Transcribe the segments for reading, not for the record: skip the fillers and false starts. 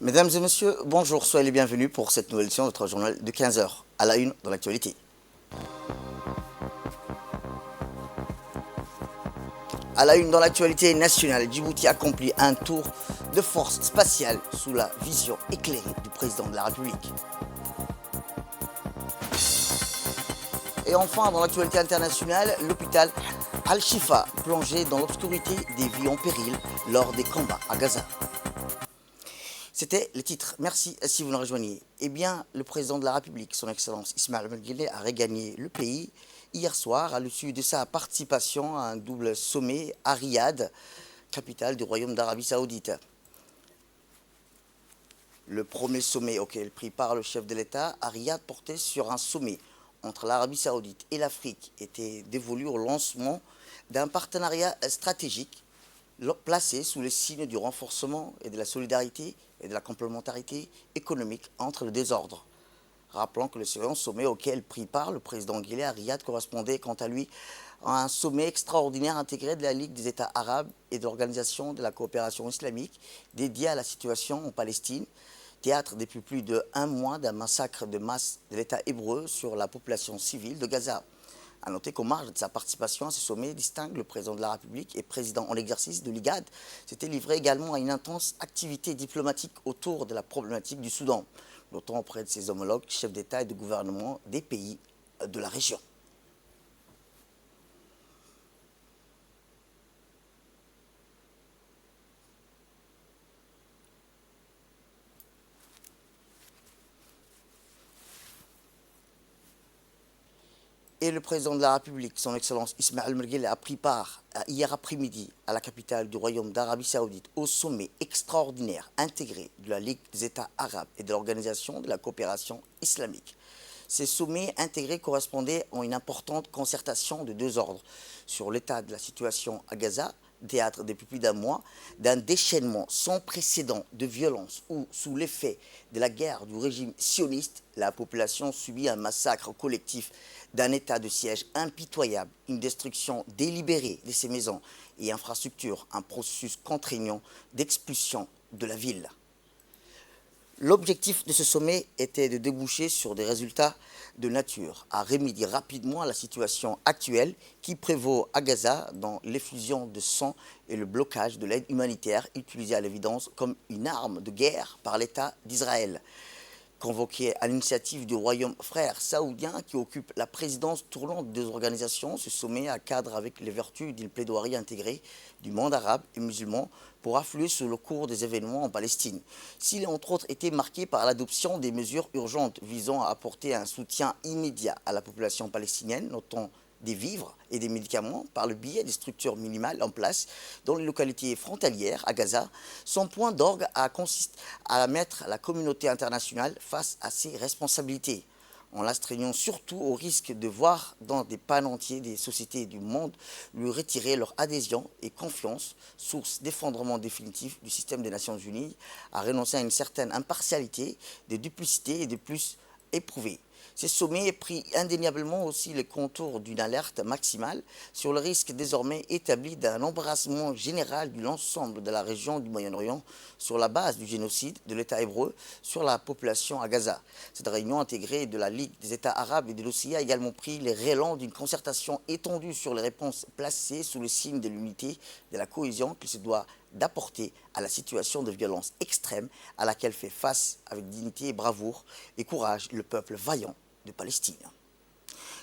Mesdames et messieurs, bonjour, soyez les bienvenus pour cette nouvelle édition de notre journal de 15 heures, à la une dans l'actualité. À la une dans l'actualité nationale, Djibouti accomplit un tour de force spatiale sous la vision éclairée du président de la République. Et enfin, dans l'actualité internationale, l'hôpital Al-Shifa plongé dans l'obscurité, des vies en péril lors des combats à Gaza. C'était le titre. Merci si vous nous rejoignez. Eh bien, le président de la République, son Excellence Ismaël Omar Guelleh, a regagné le pays hier soir à l'issue de sa participation à un double sommet à Riyad, capitale du Royaume d'Arabie Saoudite. Le premier sommet auquel prit part le chef de l'État à Riyad portait sur un sommet entre l'Arabie Saoudite et l'Afrique, était dévolu au lancement d'un partenariat stratégique placé sous le signe du renforcement et de la solidarité et de la complémentarité économique entre le désordre. Rappelons que le second sommet auquel prit part le président Guelleh à Riyad correspondait quant à lui à un sommet extraordinaire intégré de la Ligue des États arabes et de l'Organisation de la coopération islamique dédié à la situation en Palestine, théâtre depuis plus d'un mois d'un massacre de masse de l'État hébreu sur la population civile de Gaza. A noter qu'au marge de sa participation à ce sommet distingue, le président de la République et président en exercice de l'IGAD s'était livré également à une intense activité diplomatique autour de la problématique du Soudan, notamment auprès de ses homologues chefs d'État et de gouvernement des pays de la région. Et le président de la République, son Excellence Ismaël Omar Guelleh, a pris part hier après-midi à la capitale du Royaume d'Arabie Saoudite au sommet extraordinaire intégré de la Ligue des États arabes et de l'Organisation de la coopération islamique. Ces sommets intégrés correspondaient à une importante concertation de deux ordres sur l'état de la situation à Gaza, théâtre depuis plus d'un mois, d'un déchaînement sans précédent de violence où, sous l'effet de la guerre du régime sioniste, la population subit un massacre collectif d'un état de siège impitoyable, une destruction délibérée de ses maisons et infrastructures, un processus contraignant d'expulsion de la ville. L'objectif de ce sommet était de déboucher sur des résultats de nature à remédier rapidement à la situation actuelle qui prévaut à Gaza dans l'effusion de sang et le blocage de l'aide humanitaire utilisée à l'évidence comme une arme de guerre par l'État d'Israël. Convoqué à l'initiative du royaume frère saoudien qui occupe la présidence tournante des organisations, ce sommet a cadre avec les vertus d'une plaidoirie intégrée du monde arabe et musulman pour affluer sur le cours des événements en Palestine. S'il a entre autres été marqué par l'adoption des mesures urgentes visant à apporter un soutien immédiat à la population palestinienne, notamment des vivres et des médicaments par le biais des structures minimales en place dans les localités frontalières à Gaza, son point d'orgue consiste à mettre la communauté internationale face à ses responsabilités, en l'astreignant surtout au risque de voir dans des pans entiers des sociétés du monde lui retirer leur adhésion et confiance, source d'effondrement définitif du système des Nations Unies, à renoncer à une certaine impartialité, de duplicité et de plus éprouvé. Ces sommets pris indéniablement aussi les contours d'une alerte maximale sur le risque désormais établi d'un embrassement général de l'ensemble de la région du Moyen-Orient sur la base du génocide de l'État hébreu sur la population à Gaza. Cette réunion intégrée de la Ligue des États arabes et de l'OCI a également pris les relents d'une concertation étendue sur les réponses placées sous le signe de l'unité, de la cohésion qu'il se doit d'apporter à la situation de violence extrême à laquelle fait face avec dignité et bravoure et courage le peuple vaillant de Palestine.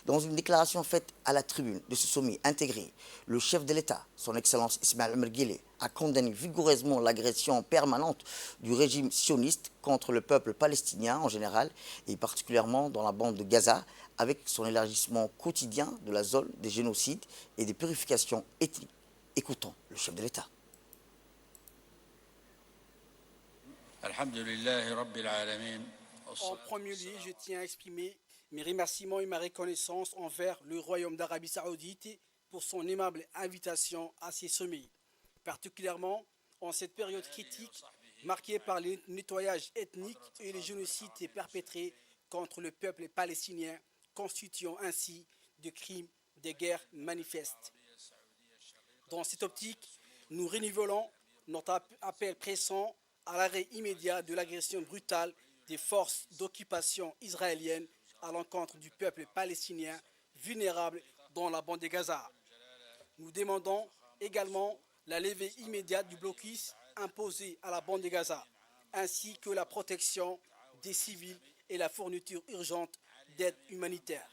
Dans une déclaration faite à la tribune de ce sommet intégré, le chef de l'État, son Excellence Ismaël Omar Guelleh, a condamné vigoureusement l'agression permanente du régime sioniste contre le peuple palestinien en général et particulièrement dans la bande de Gaza, avec son élargissement quotidien de la zone des génocides et des purifications ethniques. Écoutons le chef de l'État. En premier lieu, je tiens à exprimer mes remerciements et ma reconnaissance envers le Royaume d'Arabie Saoudite pour son aimable invitation à ces sommets, particulièrement en cette période critique marquée par le nettoyage ethnique et les génocides perpétrés contre le peuple palestinien, constituant ainsi des crimes de guerre manifestes. Dans cette optique, nous renouvelons notre appel pressant à l'arrêt immédiat de l'agression brutale des forces d'occupation israéliennes à l'encontre du peuple palestinien vulnérable dans la bande de Gaza. Nous demandons également la levée immédiate du blocus imposé à la bande de Gaza, ainsi que la protection des civils et la fourniture urgente d'aide humanitaire.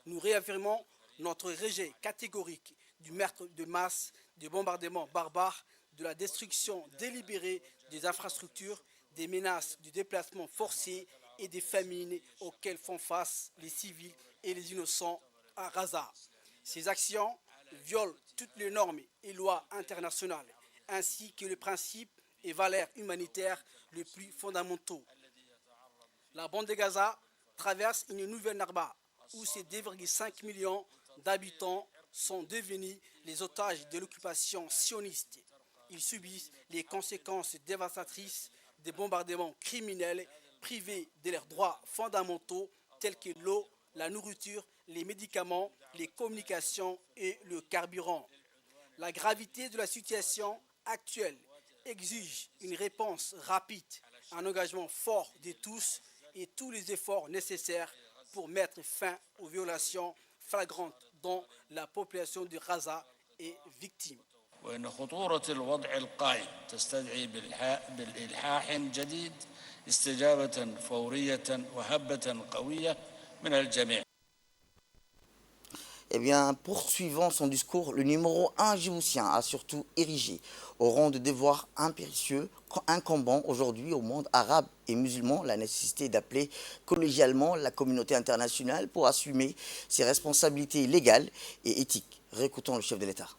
Nous réaffirmons notre rejet catégorique du meurtre de masse, des bombardements barbares, de la destruction délibérée des infrastructures, des menaces de déplacement forcé et des famines auxquelles font face les civils et les innocents à Gaza. Ces actions violent toutes les normes et lois internationales, ainsi que les principes et valeurs humanitaires les plus fondamentaux. La bande de Gaza traverse une nouvelle Nakba où ces 2,5 millions d'habitants sont devenus les otages de l'occupation sioniste. Ils subissent les conséquences dévastatrices des bombardements criminels, privés de leurs droits fondamentaux tels que l'eau, la nourriture, les médicaments, les communications et le carburant. La gravité de la situation actuelle exige une réponse rapide, un engagement fort de tous et tous les efforts nécessaires pour mettre fin aux violations flagrantes dont la population de Gaza est victime. وأن خطورة الوضع القائم تستدعي بالإلحاح جديد استجابة فورية وهبة قوية من الجميع. Eh bien, poursuivant son discours, le numéro 1 djiboutien a surtout érigé au rang de devoir impérieux incombant aujourd'hui au monde arabe et musulman la nécessité d'appeler collégialement la communauté internationale pour assumer ses responsabilités légales et éthiques. Réécoutons le chef de l'État.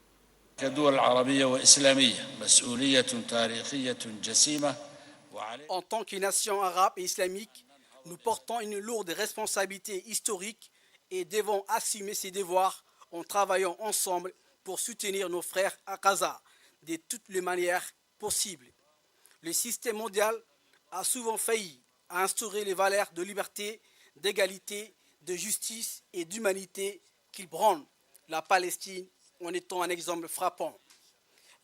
En tant que nation arabe et islamique, nous portons une lourde responsabilité historique et devons assumer ces devoirs en travaillant ensemble pour soutenir nos frères à Gaza de toutes les manières possibles. Le système mondial a souvent failli à instaurer les valeurs de liberté, d'égalité, de justice et d'humanité qu'il prône, la Palestine en étant un exemple frappant.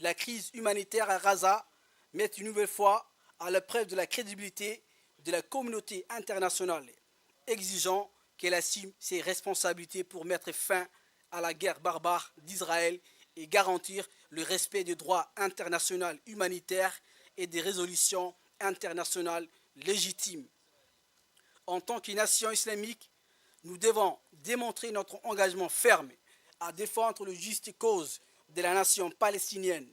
La crise humanitaire à Gaza met une nouvelle fois à l'épreuve de la crédibilité de la communauté internationale, exigeant qu'elle assume ses responsabilités pour mettre fin à la guerre barbare d'Israël et garantir le respect du droit international humanitaire et des résolutions internationales légitimes. En tant que nation islamique, nous devons démontrer notre engagement ferme à défendre le juste cause de la nation palestinienne.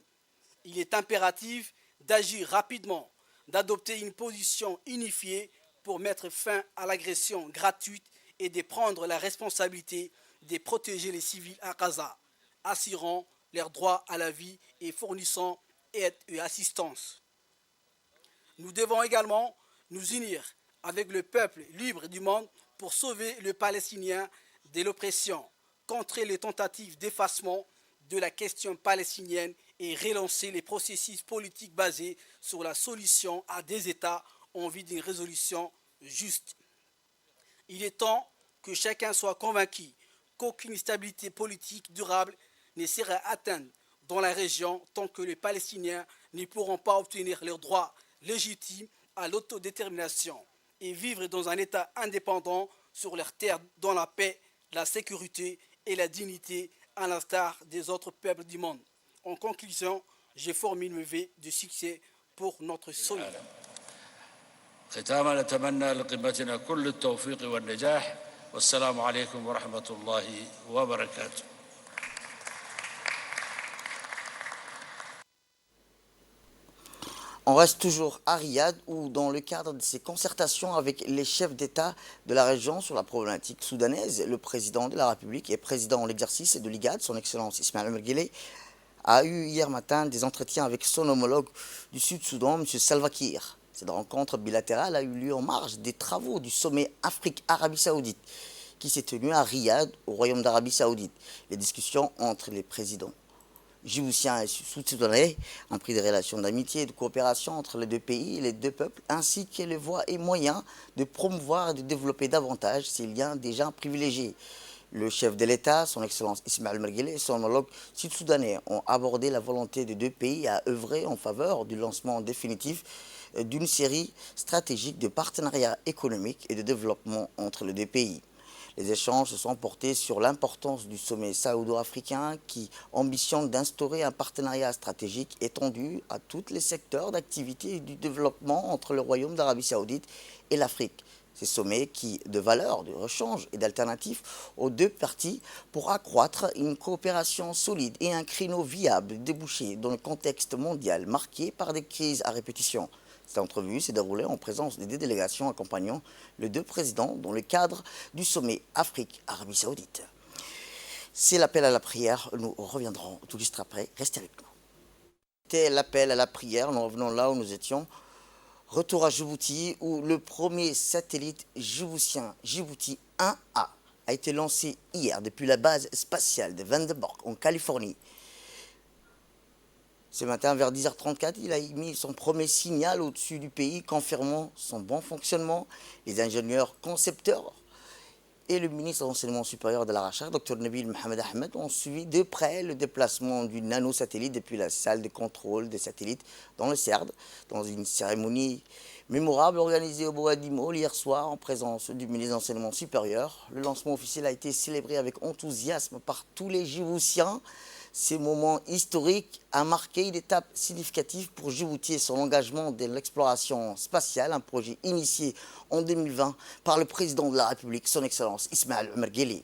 Il est impératif d'agir rapidement, d'adopter une position unifiée pour mettre fin à l'agression gratuite et de prendre la responsabilité de protéger les civils à Gaza, assurant leur droit à la vie et fournissant aide et assistance. Nous devons également nous unir avec le peuple libre du monde pour sauver le Palestinien de l'oppression, contrer les tentatives d'effacement de la question palestinienne et relancer les processus politiques basés sur la solution à des États en vue d'une résolution juste. Il est temps que chacun soit convaincu qu'aucune stabilité politique durable ne sera atteinte dans la région tant que les Palestiniens ne pourront pas obtenir leur droit légitime à l'autodétermination et vivre dans un État indépendant sur leur terre dans la paix, la sécurité et la dignité à l'instar des autres peuples du monde. En conclusion, je formule mes vœux de succès pour notre sommet. ختاما نتمنى لقمتنا كل التوفيق والنجاح والسلام عليكم ورحمة الله وبركاته. On reste toujours à Riyad où, dans le cadre de ses concertations avec les chefs d'État de la région sur la problématique soudanaise, le président de la République et président en l'exercice de l'IGAD, son Excellence Ismaël Omar Guelleh, a eu hier matin des entretiens avec son homologue du Sud-Soudan, M. Salva Kiir. Cette rencontre bilatérale a eu lieu en marge des travaux du sommet Afrique-Arabie Saoudite qui s'est tenu à Riyad, au Royaume d'Arabie Saoudite. Les discussions entre les présidents djiboutiens et sud-soudanais ont pris des relations d'amitié et de coopération entre les deux pays et les deux peuples, ainsi que les voies et moyens de promouvoir et de développer davantage ces liens déjà privilégiés. Le chef de l'État, son Excellence Ismaël Merguele, et son homologue sud-soudanais ont abordé la volonté des deux pays à œuvrer en faveur du lancement définitif d'une série stratégique de partenariats économiques et de développement entre les deux pays. Les échanges se sont portés sur l'importance du sommet saoudo-africain qui ambitionne d'instaurer un partenariat stratégique étendu à tous les secteurs d'activité et du développement entre le Royaume d'Arabie Saoudite et l'Afrique. Ces sommets qui, de valeur, de rechange et d'alternatives aux deux parties pour accroître une coopération solide et un créneau viable de débouchés dans le contexte mondial marqué par des crises à répétition. Cette entrevue s'est déroulée en présence des deux délégations accompagnant les deux présidents dans le cadre du sommet Afrique-Arabie Saoudite. C'est l'appel à la prière, nous reviendrons tout juste après, restez avec nous. C'était l'appel à la prière, nous revenons là où nous étions. Retour à Djibouti où le premier satellite djiboutien Djibouti 1A a été lancé hier depuis la base spatiale de Vandenberg en Californie. Ce matin, vers 10h34, il a émis son premier signal au-dessus du pays, confirmant son bon fonctionnement. Les ingénieurs concepteurs et le ministre de l'Enseignement supérieur de la Recherche, Dr Nabil Mohamed Ahmed, ont suivi de près le déplacement du nanosatellite depuis la salle de contrôle des satellites dans le CERD, dans une cérémonie mémorable organisée au Boadi Mall hier soir en présence du ministre de l'Enseignement supérieur. Le lancement officiel a été célébré avec enthousiasme par tous les Djiboutiens. Ces moments historiques a marqué une étape significative pour Djibouti et son engagement dans l'exploration spatiale, un projet initié en 2020 par le président de la République, son Excellence Ismaël Merguele.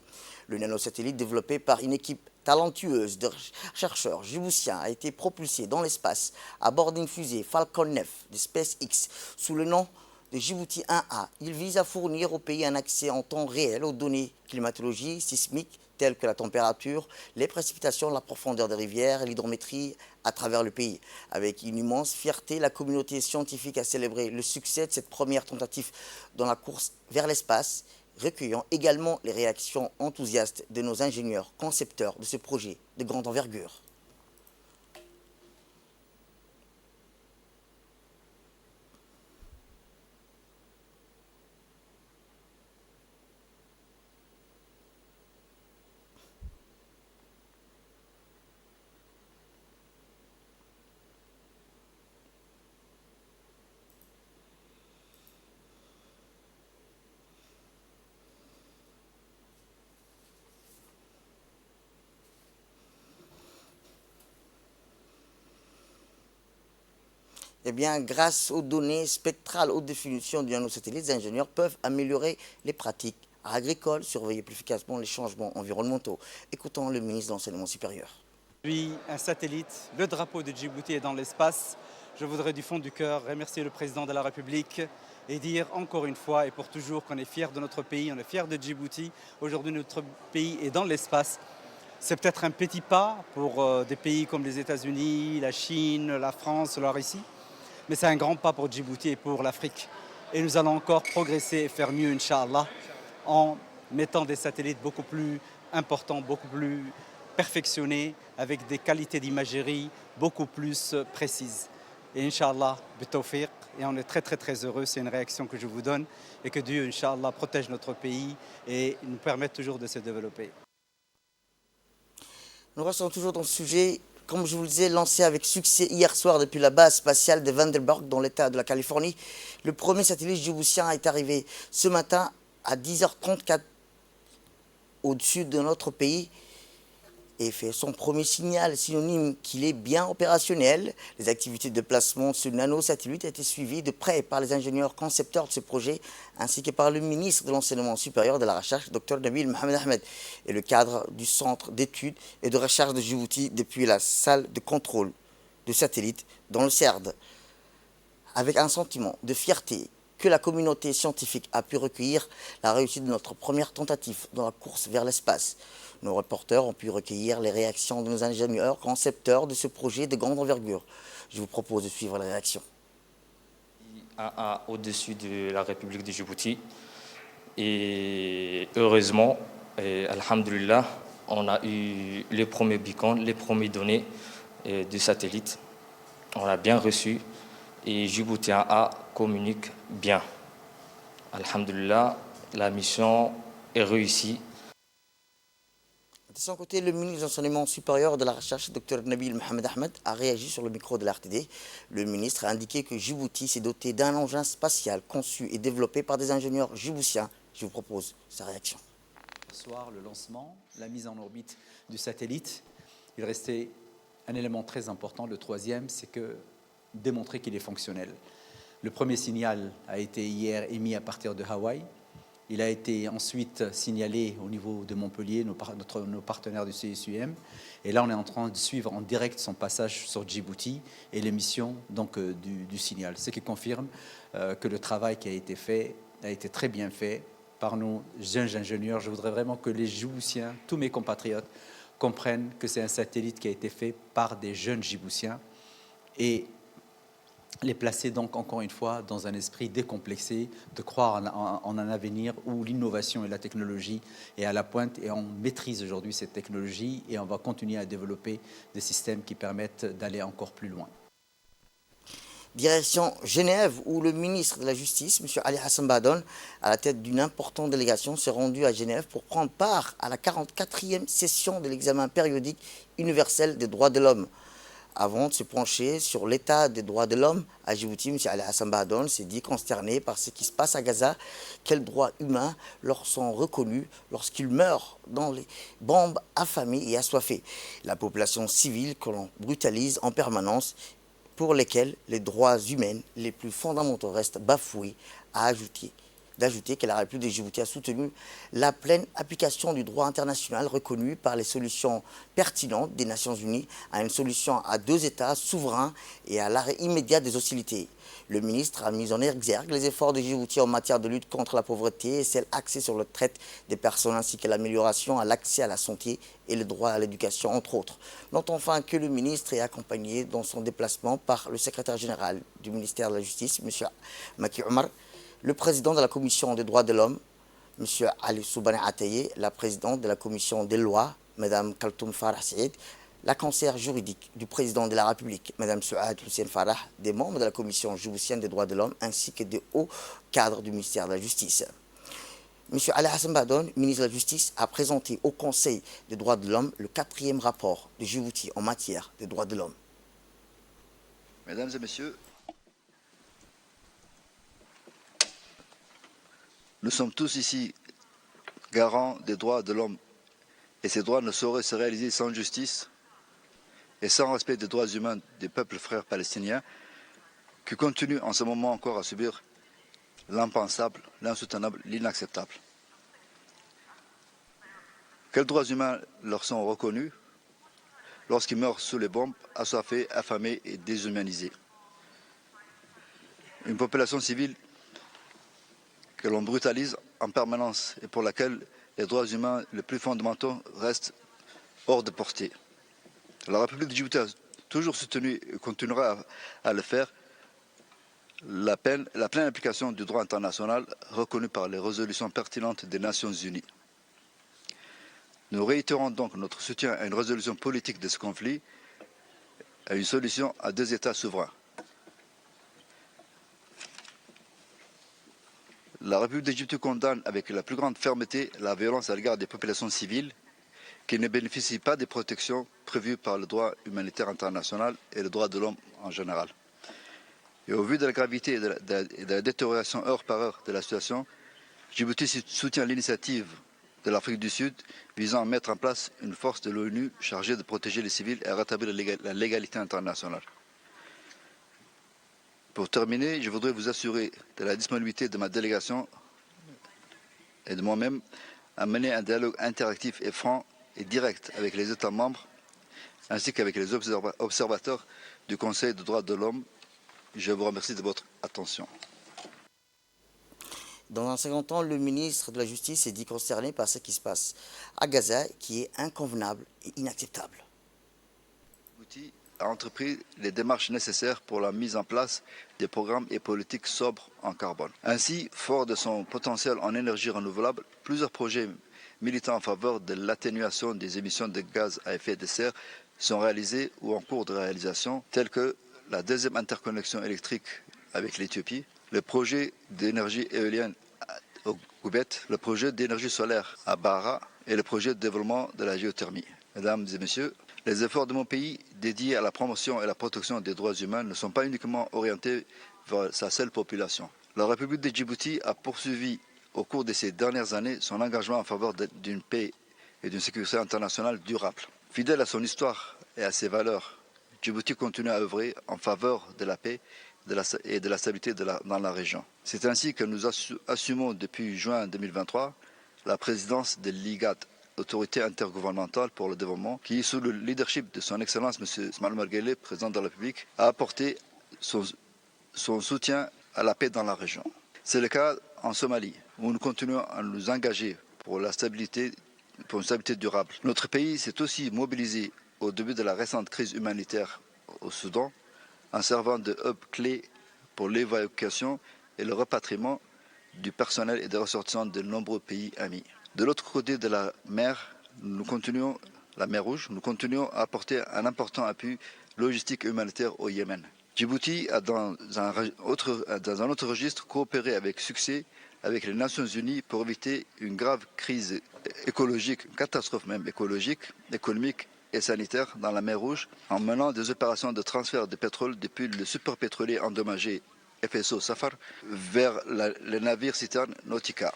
Le nanosatellite développé par une équipe talentueuse de chercheurs djiboutiens a été propulsé dans l'espace à bord d'une fusée Falcon 9 de SpaceX sous le nom de Djibouti 1A. Il vise à fournir au pays un accès en temps réel aux données climatologiques, sismiques, telles que la température, les précipitations, la profondeur des rivières et l'hydrométrie à travers le pays. Avec une immense fierté, la communauté scientifique a célébré le succès de cette première tentative dans la course vers l'espace, recueillant également les réactions enthousiastes de nos ingénieurs concepteurs de ce projet de grande envergure. Eh bien, grâce aux données spectrales haute définition du nanosatellite, les ingénieurs peuvent améliorer les pratiques agricoles, surveiller plus efficacement les changements environnementaux. Écoutons le ministre de l'Enseignement supérieur. Aujourd'hui, un satellite, le drapeau de Djibouti est dans l'espace. Je voudrais du fond du cœur remercier le président de la République et dire encore une fois et pour toujours qu'on est fiers de notre pays, on est fiers de Djibouti. Aujourd'hui, notre pays est dans l'espace. C'est peut-être un petit pas pour des pays comme les États-Unis, la Chine, la France, la Russie. Mais c'est un grand pas pour Djibouti et pour l'Afrique. Et nous allons encore progresser et faire mieux, Inch'Allah, en mettant des satellites beaucoup plus importants, beaucoup plus perfectionnés, avec des qualités d'imagerie beaucoup plus précises. Et Inch'Allah, bitawfiq, et on est très très très heureux, c'est une réaction que je vous donne, et que Dieu, Inch'Allah, protège notre pays et nous permette toujours de se développer. Nous restons toujours dans ce sujet. Comme je vous le disais, lancé avec succès hier soir depuis la base spatiale de Vandenberg dans l'État de la Californie, le premier satellite djiboutien est arrivé ce matin à 10h34 au-dessus de notre pays et fait son premier signal, synonyme qu'il est bien opérationnel. Les activités de placement de ce nanosatellite ont été suivies de près par les ingénieurs concepteurs de ce projet, ainsi que par le ministre de l'Enseignement supérieur de la Recherche, Dr Nabil Mohamed Ahmed, et le cadre du Centre d'études et de recherche de Djibouti depuis la salle de contrôle de satellite dans le CERD, avec un sentiment de fierté que la communauté scientifique a pu recueillir la réussite de notre première tentative dans la course vers l'espace. Nos reporters ont pu recueillir les réactions de nos ingénieurs concepteurs de ce projet de grande envergure. Je vous propose de suivre les réactions. Au-dessus de la République de Djibouti. Et heureusement, alhamdoulilah, on a eu les premiers beacons, les premières données du satellite. On a bien reçu et Djibouti 1A communique bien. Alhamdoulilah, la mission est réussie. De son côté, le ministre de l'Enseignement supérieur et de la Recherche, Dr Nabil Mohamed Ahmed, a réagi sur le micro de l'RTD. Le ministre a indiqué que Djibouti s'est doté d'un engin spatial conçu et développé par des ingénieurs djiboutiens. Je vous propose sa réaction. Ce soir, le lancement, la mise en orbite du satellite, il restait un élément très important. Le troisième, c'est que démontrer qu'il est fonctionnel. Le premier signal a été hier émis à partir de Hawaï. Il a été ensuite signalé au niveau de Montpellier, nos partenaires du CSUM. Et là, on est en train de suivre en direct son passage sur Djibouti et l'émission donc, du signal. Ce qui confirme que le travail qui a été fait a été très bien fait par nos jeunes ingénieurs. Je voudrais vraiment que les Djiboutiens, tous mes compatriotes, comprennent que c'est un satellite qui a été fait par des jeunes Djiboutiens et les placer donc encore une fois dans un esprit décomplexé, de croire en un avenir où l'innovation et la technologie est à la pointe et on maîtrise aujourd'hui cette technologie et on va continuer à développer des systèmes qui permettent d'aller encore plus loin. Direction Genève, où le ministre de la Justice, M. Ali Hassan Bahdoun, à la tête d'une importante délégation, s'est rendu à Genève pour prendre part à la 44e session de l'examen périodique universel des droits de l'homme. Avant de se pencher sur l'état des droits de l'homme à Djibouti, M. Ali Hassan Bahdoun s'est dit consterné par ce qui se passe à Gaza. Quels droits humains leur sont reconnus lorsqu'ils meurent dans les bombes affamés et assoiffés? La population civile que l'on brutalise en permanence, pour lesquels les droits humains les plus fondamentaux restent bafoués, d'ajouter que la République de Djibouti a soutenu la pleine application du droit international reconnu par les solutions pertinentes des Nations Unies à une solution à deux États souverains et à l'arrêt immédiat des hostilités. Le ministre a mis en exergue les efforts de Djibouti en matière de lutte contre la pauvreté et celles axées sur le traite des personnes ainsi que l'amélioration à l'accès à la santé et le droit à l'éducation, entre autres. Notons enfin que le ministre est accompagné dans son déplacement par le secrétaire général du ministère de la Justice, M. Maki Omar, le président de la Commission des droits de l'homme, M. Ali Soubani Ataye, la présidente de la Commission des lois, Mme Kaltoum Farah Saïd, la conseillère juridique du président de la République, Mme Souad Hussein Farah, des membres de la Commission djiboutienne des droits de l'homme, ainsi que des hauts cadres du ministère de la Justice. M. Ali Hassan Bahdoun, ministre de la Justice, a présenté au Conseil des droits de l'homme le 4e rapport de Djibouti en matière des droits de l'homme. Mesdames et messieurs, nous sommes tous ici garants des droits de l'homme et ces droits ne sauraient se réaliser sans justice et sans respect des droits humains des peuples frères palestiniens qui continuent en ce moment encore à subir l'impensable, l'insoutenable, l'inacceptable. Quels droits humains leur sont reconnus lorsqu'ils meurent sous les bombes, assoiffés, affamés et déshumanisés? Une population civile que l'on brutalise en permanence et pour laquelle les droits humains les plus fondamentaux restent hors de portée. La République de Djibouti a toujours soutenu et continuera à le faire la pleine application du droit international reconnu par les résolutions pertinentes des Nations Unies. Nous réitérons donc notre soutien à une résolution politique de ce conflit, à une solution à deux États souverains. La République de Djibouti condamne avec la plus grande fermeté la violence à l'égard des populations civiles qui ne bénéficient pas des protections prévues par le droit humanitaire international et le droit de l'homme en général. Et au vu de la gravité et de la détérioration heure par heure de la situation, Djibouti soutient l'initiative de l'Afrique du Sud visant à mettre en place une force de l'ONU chargée de protéger les civils et à rétablir la légalité internationale. Pour terminer, je voudrais vous assurer de la disponibilité de ma délégation et de moi-même à mener un dialogue interactif et franc et direct avec les États membres ainsi qu'avec les observateurs du Conseil des droits de l'homme. Je vous remercie de votre attention. Dans un second temps, le ministre de la Justice s'est dit concerné par ce qui se passe à Gaza, qui est inconvenable et inacceptable. Djibouti a entrepris les démarches nécessaires pour la mise en place des programmes et politiques sobres en carbone. Ainsi, fort de son potentiel en énergie renouvelable, plusieurs projets militant en faveur de l'atténuation des émissions de gaz à effet de serre sont réalisés ou en cours de réalisation, tels que la deuxième interconnexion électrique avec l'Éthiopie, le projet d'énergie éolienne au Goubet, le projet d'énergie solaire à Bara, et le projet de développement de la géothermie. Mesdames et messieurs, les efforts de mon pays dédiés à la promotion et la protection des droits humains ne sont pas uniquement orientés vers sa seule population. La République de Djibouti a poursuivi au cours de ces dernières années son engagement en faveur d'une paix et d'une sécurité internationale durable. Fidèle à son histoire et à ses valeurs, Djibouti continue à œuvrer en faveur de la paix et de la stabilité dans la région. C'est ainsi que nous assumons depuis juin 2023 la présidence de l'IGAD, Autorité intergouvernementale pour le développement, qui, sous le leadership de son Excellence M. Ismaël Marguerite, président de la République, a apporté son soutien à la paix dans la région. C'est le cas en Somalie, où nous continuons à nous engager pour une stabilité durable. Notre pays s'est aussi mobilisé au début de la récente crise humanitaire au Soudan, en servant de hub clé pour l'évacuation et le rapatriement du personnel et des ressortissants de nombreux pays amis. De l'autre côté de la mer, la mer Rouge, nous continuons à apporter un important appui logistique et humanitaire au Yémen. Djibouti a dans un autre registre coopéré avec succès avec les Nations Unies pour éviter une grave crise écologique, une catastrophe même écologique, économique et sanitaire dans la mer Rouge en menant des opérations de transfert de pétrole depuis le superpétrolier endommagé FSO Safar vers le navire citerne Nautica.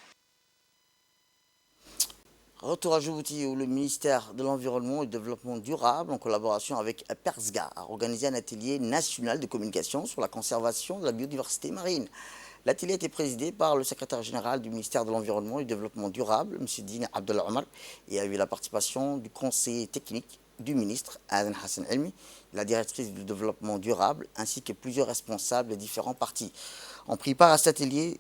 Retour à Djibouti où le ministère de l'Environnement et du Développement durable, en collaboration avec PERSGA, a organisé un atelier national de communication sur la conservation de la biodiversité marine. L'atelier a été présidé par le secrétaire général du ministère de l'Environnement et du Développement durable, M. Dine Abdallah Omar, et a eu la participation du conseiller technique du ministre, Aden Hassan Elmi, la directrice du développement durable, ainsi que plusieurs responsables des différents partis. En pris part à cet atelier,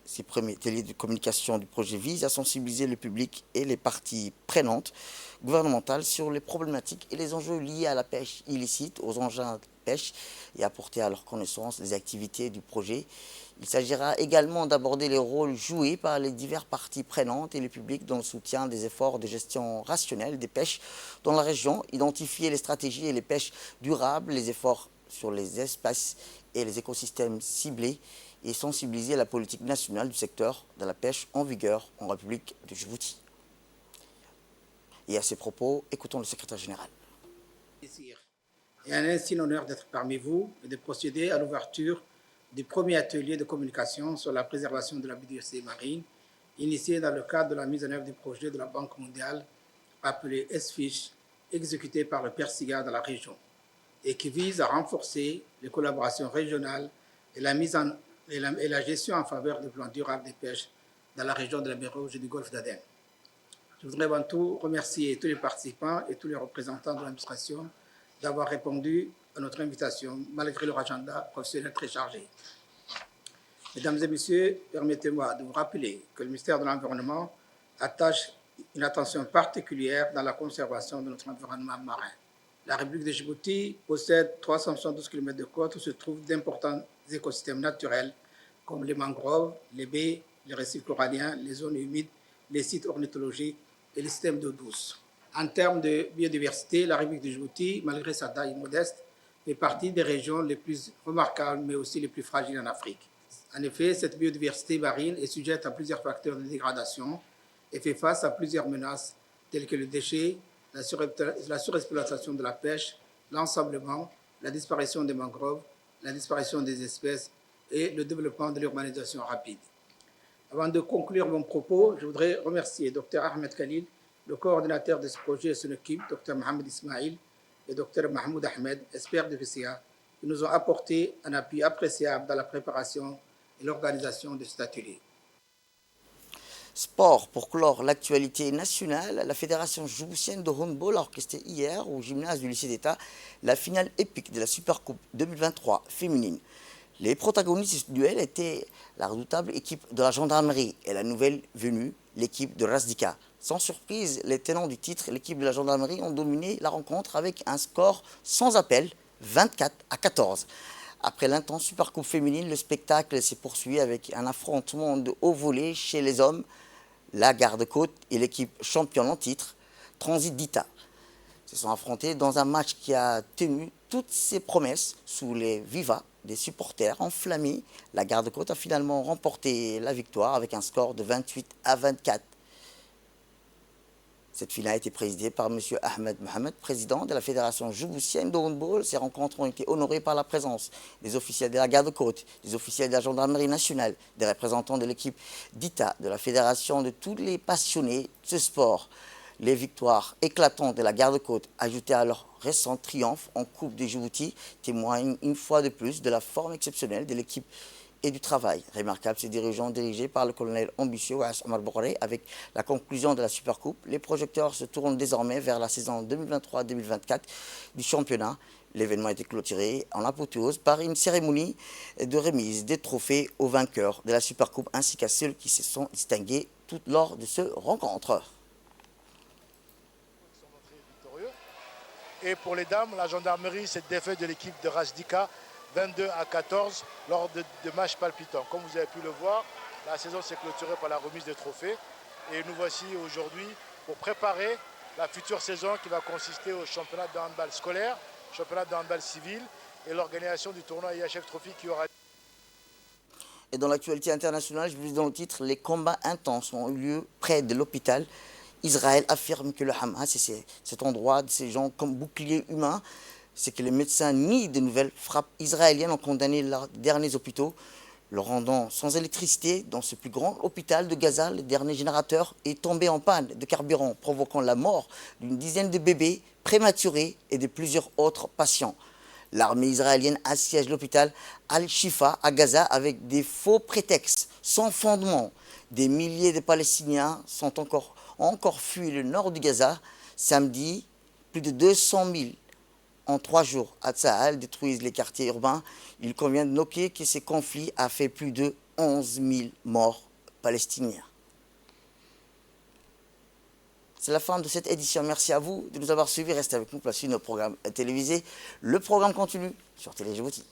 ces premiers ateliers de communication du projet visent à sensibiliser le public et les parties prenantes gouvernementales sur les problématiques et les enjeux liés à la pêche illicite, aux engins de pêche et apporter à leur connaissance les activités du projet. Il s'agira également d'aborder les rôles joués par les diverses parties prenantes et le public dans le soutien des efforts de gestion rationnelle des pêches dans la région, identifier les stratégies et les pêches durables, les efforts sur les espèces et les écosystèmes ciblés et sensibiliser la politique nationale du secteur de la pêche en vigueur en République de Djibouti. Et à ces propos, écoutons le secrétaire général. Et un instant honneur d'être parmi vous et de procéder à l'ouverture du premier atelier de communication sur la préservation de la biodiversité marine, initié dans le cadre de la mise en œuvre du projet de la Banque mondiale appelé SFISH, exécuté par le PERSGA dans la région, et qui vise à renforcer les collaborations régionales et la gestion en faveur du plan durable des pêches dans la région de la mer Rouge et du golfe d'Aden. Je voudrais avant tout remercier tous les participants et tous les représentants de l'administration d'avoir répondu à notre invitation, malgré leur agenda professionnel très chargé. Mesdames et messieurs, permettez-moi de vous rappeler que le ministère de l'Environnement attache une attention particulière dans la conservation de notre environnement marin. La République de Djibouti possède 372 km de côte où se trouvent d'importants écosystèmes naturels comme les mangroves, les baies, les récifs coralliens, les zones humides, les sites ornithologiques et les systèmes d'eau douce. En termes de biodiversité, la République de Djibouti, malgré sa taille modeste, fait partie des régions les plus remarquables mais aussi les plus fragiles en Afrique. En effet, cette biodiversité marine est sujette à plusieurs facteurs de dégradation et fait face à plusieurs menaces telles que le déchet, la surexploitation de la pêche, l'ensablement, la disparition des mangroves, la disparition des espèces et le développement de l'urbanisation rapide. Avant de conclure mon propos, je voudrais remercier Dr Ahmed Khalil, le coordinateur de ce projet et son équipe, Dr Mohamed Ismail et Dr Mahmoud Ahmed, experts de FCA, qui nous ont apporté un appui appréciable dans la préparation et l'organisation de cet atelier. Sport, pour clore l'actualité nationale, la Fédération djiboutienne de handball a orchestré hier au gymnase du lycée d'État la finale épique de la Supercoupe 2023 féminine. Les protagonistes de ce duel étaient la redoutable équipe de la gendarmerie et la nouvelle venue, l'équipe de Razdika. Sans surprise, les tenants du titre, l'équipe de la gendarmerie, ont dominé la rencontre avec un score sans appel, 24-14. Après l'intense Supercoupe féminine, le spectacle s'est poursuivi avec un affrontement de haut volet chez les hommes, la garde-côte et l'équipe championne en titre, Transit d'Ita. Se sont affrontés dans un match qui a tenu toutes ses promesses sous les vivas des supporters enflammés. La garde-côte a finalement remporté la victoire avec un score de 28-24. Cette finale a été présidée par M. Ahmed Mohamed, président de la Fédération djiboutienne de handball. Ces rencontres ont été honorées par la présence des officiels de la garde-côte, des officiels de la gendarmerie nationale, des représentants de l'équipe d'ITA, de la Fédération, de tous les passionnés de ce sport. Les victoires éclatantes de la garde-côte, ajoutées à leur récent triomphe en Coupe de Djibouti, témoignent une fois de plus de la forme exceptionnelle de l'équipe et du travail remarquable ces dirigeants dirigés par le colonel ambitieux Ouass Omar Bourré. Avec la conclusion de la Supercoupe, les projecteurs se tournent désormais vers la saison 2023-2024 du championnat. L'événement a été clôturé en apothéose par une cérémonie de remise des trophées aux vainqueurs de la Supercoupe ainsi qu'à ceux qui se sont distingués tout lors de ce rencontre. Et pour les dames, la gendarmerie, cette défaite de l'équipe de Rajdika 22-14 lors de matchs palpitants. Comme vous avez pu le voir, la saison s'est clôturée par la remise des trophées. Et nous voici aujourd'hui pour préparer la future saison qui va consister au championnat de handball scolaire, championnat de handball civil et l'organisation du tournoi IHF Trophy qui aura... Et dans l'actualité internationale, je vous dis dans le titre, les combats intenses ont eu lieu près de l'hôpital. Israël affirme que le Hamas, et cet endroit de ces gens comme bouclier humain, c'est que les médecins nient de nouvelles frappes israéliennes ont condamné leurs derniers hôpitaux, le rendant sans électricité dans ce plus grand hôpital de Gaza. Le dernier générateur est tombé en panne de carburant, provoquant la mort d'une dizaine de bébés prématurés et de plusieurs autres patients. L'armée israélienne assiège l'hôpital Al-Shifa à Gaza avec des faux prétextes sans fondement. Des milliers de Palestiniens ont encore fui le nord de Gaza. Samedi, plus de 200 000 en 3 jours à Tsahal détruisent les quartiers urbains. Il convient de noter que ces conflits a fait plus de 11 000 morts palestiniens. C'est la fin de cette édition. Merci à vous de nous avoir suivis. Restez avec nous pour la suite de nos programmes télévisés. Le programme continue sur Télé Djibouti.